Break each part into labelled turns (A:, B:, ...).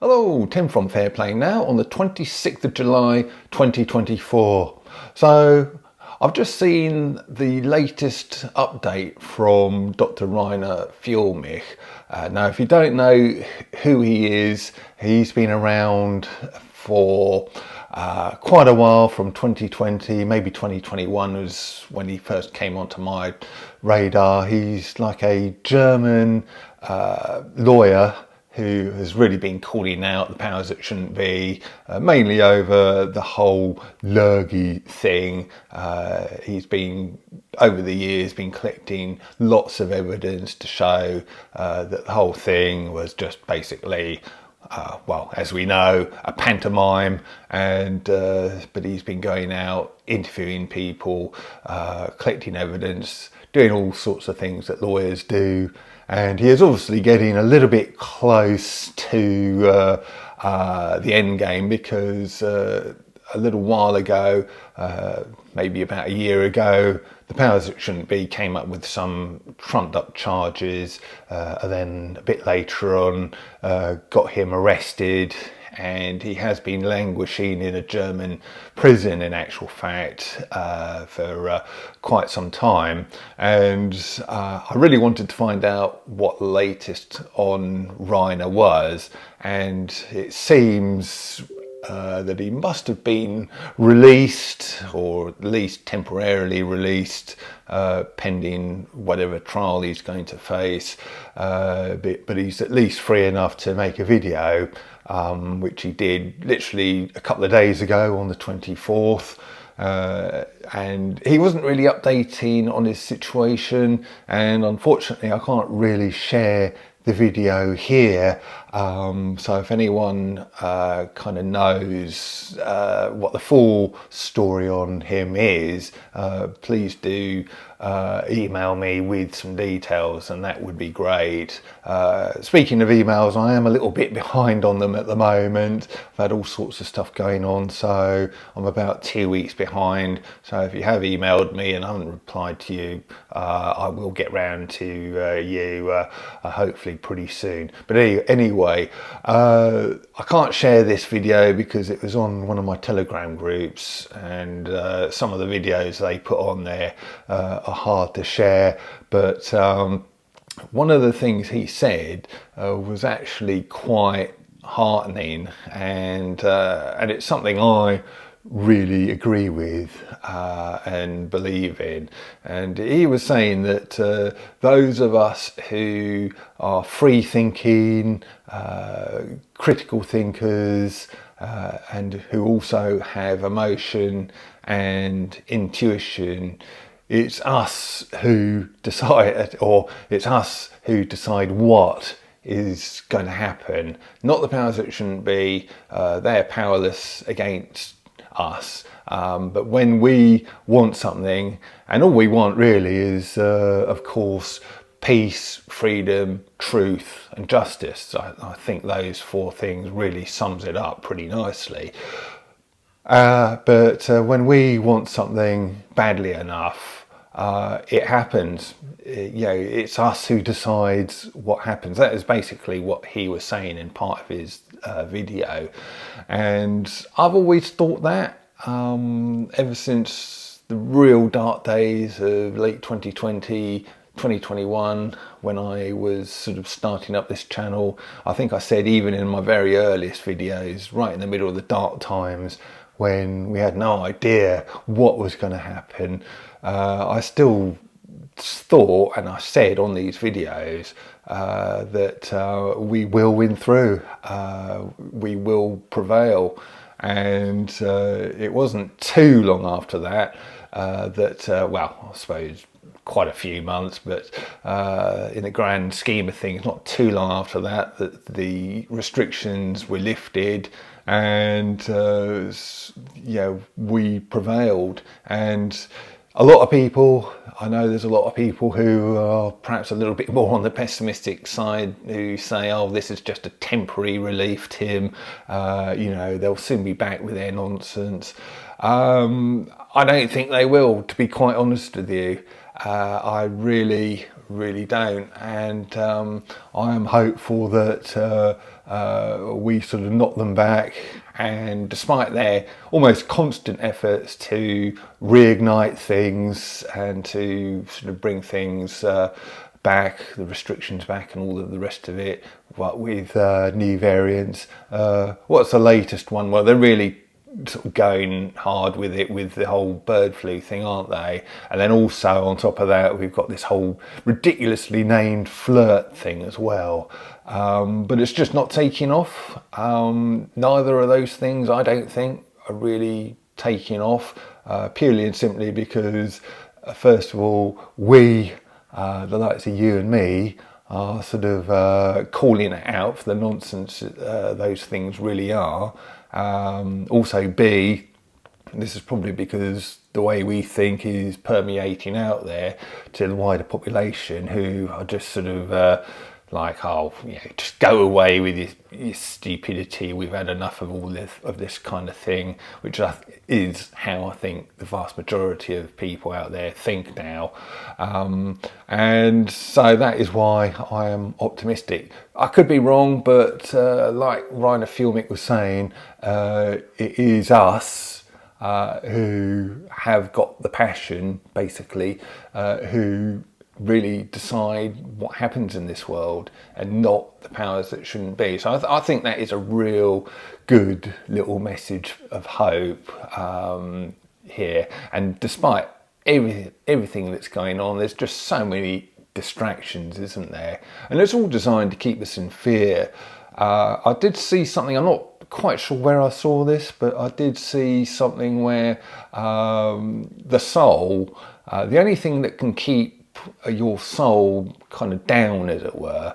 A: Hello, Tim from Fair Play Now on the 26th of July 2024. So I've just seen the latest update from Dr. Rainer Fuellmich. Now, if you don't know who he is, he's been around for quite a while, from 2020, maybe 2021 was when he first came onto my radar. He's like a German lawyer who has really been calling out the powers that shouldn't be, mainly over the whole Lurgi thing. He's been, over the years, been collecting lots of evidence to show that the whole thing was just basically, well, as we know, a pantomime. And but he's been going out, interviewing people, collecting evidence, doing all sorts of things that lawyers do. And he is obviously getting a little bit close to the end game, because a little while ago, maybe about a year ago, the powers that shouldn't be came up with some trumped up charges, and then a bit later on got him arrested. And he has been languishing in a German prison, in actual fact, for quite some time. And I really wanted to find out what the latest on Rainer was. And it seems that he must have been released, or at least temporarily released, pending whatever trial he's going to face. But he's at least free enough to make a video, which he did literally a couple of days ago on the 24th. And he wasn't really updating on his situation, and unfortunately I can't really share the video here. So if anyone kind of knows what the full story on him is, please do email me with some details, and that would be great. Speaking of emails, I am a little bit behind on them at the moment. I've had all sorts of stuff going on, so I'm about 2 weeks behind. So if you have emailed me and I haven't replied to you, I will get round to you hopefully pretty soon. But anyway, I can't share this video because it was on one of my Telegram groups, and some of the videos they put on there are hard to share. But one of the things he said was actually quite heartening, and it's something I really agree with and believe in. And he was saying that those of us who are free thinking, critical thinkers, and who also have emotion and intuition, it's us who decide, or it's us who decide what is going to happen, not the powers that shouldn't be. They're powerless against us. But when we want something, and all we want really is, of course, peace, freedom, truth and justice. I think those four things really sums it up pretty nicely. But when we want something badly enough, it happens. It's us who decides what happens. That is basically what he was saying in part of his video. And I've always thought that, ever since the real dark days of late 2020, 2021, when I was sort of starting up this channel. I think I said, even in my very earliest videos, right in the middle of the dark times, when we had no idea what was going to happen, I still thought, and I said on these videos, that we will win through, we will prevail. And it wasn't too long after that well, I suppose quite a few months, but in the grand scheme of things, not too long after that, that the restrictions were lifted, and we prevailed. And a lot of people, I know there's a lot of people who are perhaps a little bit more on the pessimistic side, who say, oh, this is just a temporary relief, Tim. They'll soon be back with their nonsense. I don't think they will, to be quite honest with you. I really, really don't. And I am hopeful that we sort of knock them back. And despite their almost constant efforts to reignite things and to sort of bring things back, the restrictions back and all of the rest of it, what with new variants. What's the latest one? Well, they're really sort of going hard with it with the whole bird flu thing, aren't they? And then also on top of that, we've got this whole ridiculously named flirt thing as well. But it's just not taking off. Neither of those things, I don't think, are really taking off, purely and simply because, first of all, we, the likes of you and me, are sort of calling it out for the nonsense those things really are. Also, B, this is probably because the way we think is permeating out there to the wider population, who are just sort of like, oh, just go away with your stupidity. We've had enough of all this kind of thing, which is how I think the vast majority of people out there think now. And so that is why I am optimistic. I could be wrong, but like Rainer Fuellmich was saying, it is us who have got the passion, basically, who really decide what happens in this world, and not the powers that shouldn't be. So I think that is a real good little message of hope here. And despite everything that's going on, there's just so many distractions, isn't there? And it's all designed to keep us in fear. I did see something, I'm not quite sure where I saw this, but I did see something where the soul, the only thing that can keep your soul kind of down, as it were,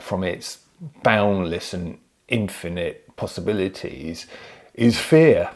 A: from its boundless and infinite possibilities, is fear.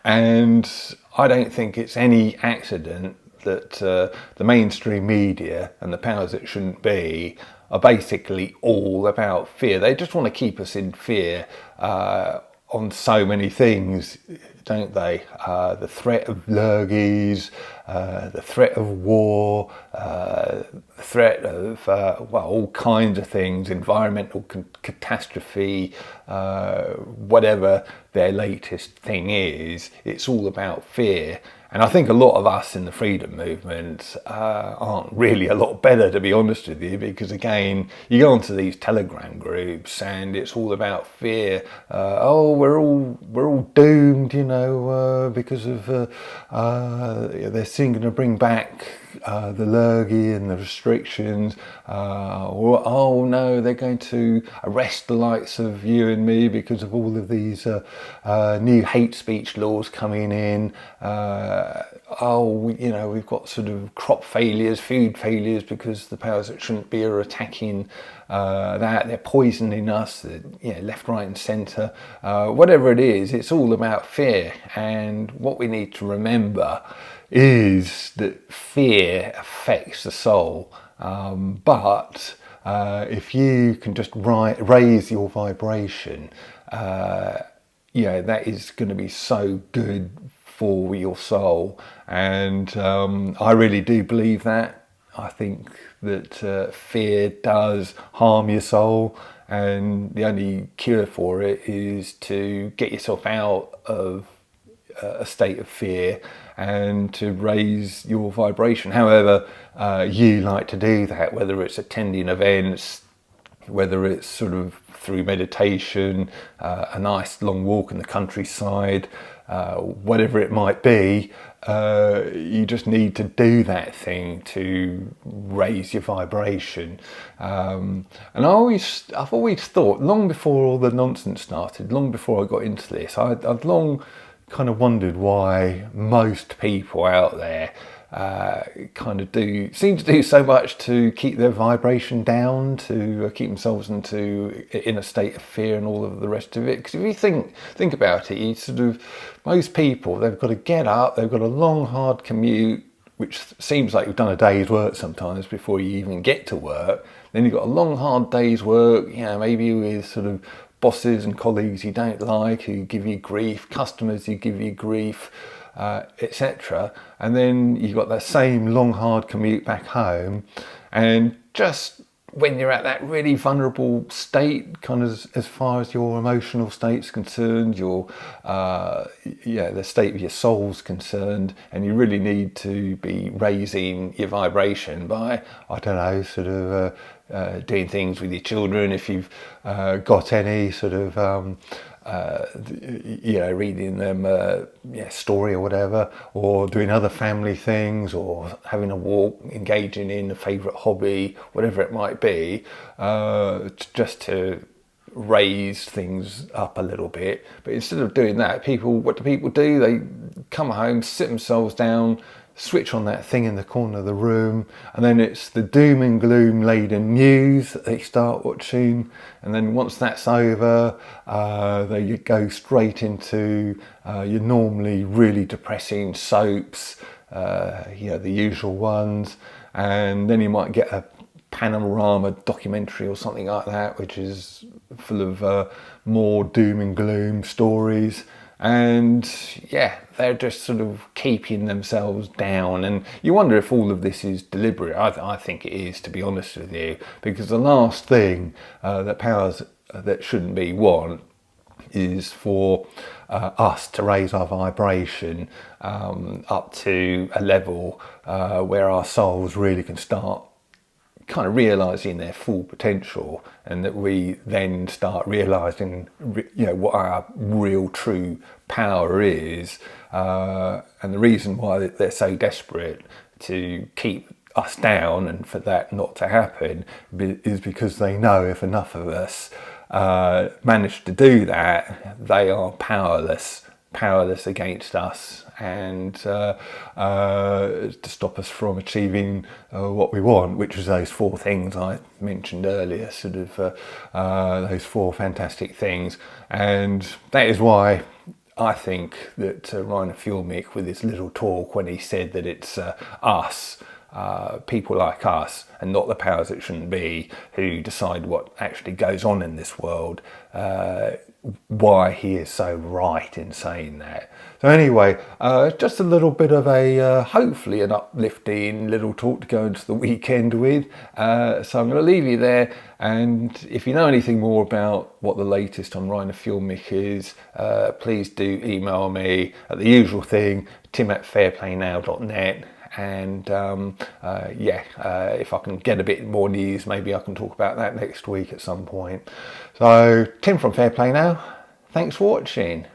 A: And I don't think it's any accident that the mainstream media and the powers that shouldn't be are basically all about fear. They just want to keep us in fear on so many things, don't they? The threat of lurgies, the threat of war, the threat of all kinds of things, environmental catastrophe, whatever their latest thing is. It's all about fear. And I think a lot of us in the freedom movement aren't really a lot better, to be honest with you, because again, you go onto these Telegram groups and it's all about fear. We're all doomed, because of they're soon going to bring back the lurgy and the restrictions. Oh no, they're going to arrest the likes of you and me because of all of these new hate speech laws coming in. We've got sort of crop failures, food failures, because the powers that shouldn't be are attacking that. They're poisoning us, left, right and centre. Whatever it is, it's all about fear. And what we need to remember is that fear affects the soul. But if you can just raise your vibration, that is going to be so good for your soul. And I really do believe that. I think that fear does harm your soul, and the only cure for it is to get yourself out of a state of fear and to raise your vibration. However you like to do that, whether it's attending events, whether it's sort of through meditation, a nice long walk in the countryside, whatever it might be, you just need to do that thing to raise your vibration. And I've always thought, long before all the nonsense started, long before I got into this, I'd long kind of wondered why most people out there seem to do so much to keep their vibration down, to keep themselves in a state of fear and all of the rest of it. Because if you think about it, most people, they've got to get up, they've got a long hard commute, which seems like you've done a day's work sometimes before you even get to work. Then you've got a long hard day's work, maybe with sort of bosses and colleagues you don't like, who give you grief, customers who give you grief, etc. And then you've got that same long, hard commute back home, and just when you're at that really vulnerable state, kind of as far as your emotional state's concerned, your the state of your soul's concerned, and you really need to be raising your vibration by, I don't know, sort of doing things with your children if you've got any, sort of reading them a story or whatever, or doing other family things, or having a walk, engaging in a favourite hobby, whatever it might be, just to raise things up a little bit. But instead of doing that, what do people do? They come home, sit themselves down, switch on that thing in the corner of the room, and then it's the doom and gloom laden news that they start watching. And then once that's over, they go straight into your normally really depressing soaps, the usual ones. And then you might get a panorama documentary or something like that, which is full of more doom and gloom stories. And they're just sort of keeping themselves down. And you wonder if all of this is deliberate. I think it is, to be honest with you, because the last thing that powers that shouldn't be want is for us to raise our vibration up to a level where our souls really can start kind of realising their full potential, and that we then start realising what our real true power is, and the reason why they're so desperate to keep us down and for that not to happen is because they know if enough of us manage to do that, they are powerless against us, and to stop us from achieving what we want, which is those 4 things I mentioned earlier, sort of those 4 fantastic things. And that is why I think that Reiner Fuellmich, with his little talk when he said that it's us, people like us, and not the powers that shouldn't be, who decide what actually goes on in this world, why he is so right in saying that. So anyway, just a little bit of a hopefully an uplifting little talk to go into the weekend with. So I'm going to leave you there, and if you know anything more about what the latest on Reiner Fuellmich is, please do email me at the usual thing, tim@fairplaynow.net. And if I can get a bit more news, maybe I can talk about that next week at some point. So Tim from Fair Play Now, thanks for watching.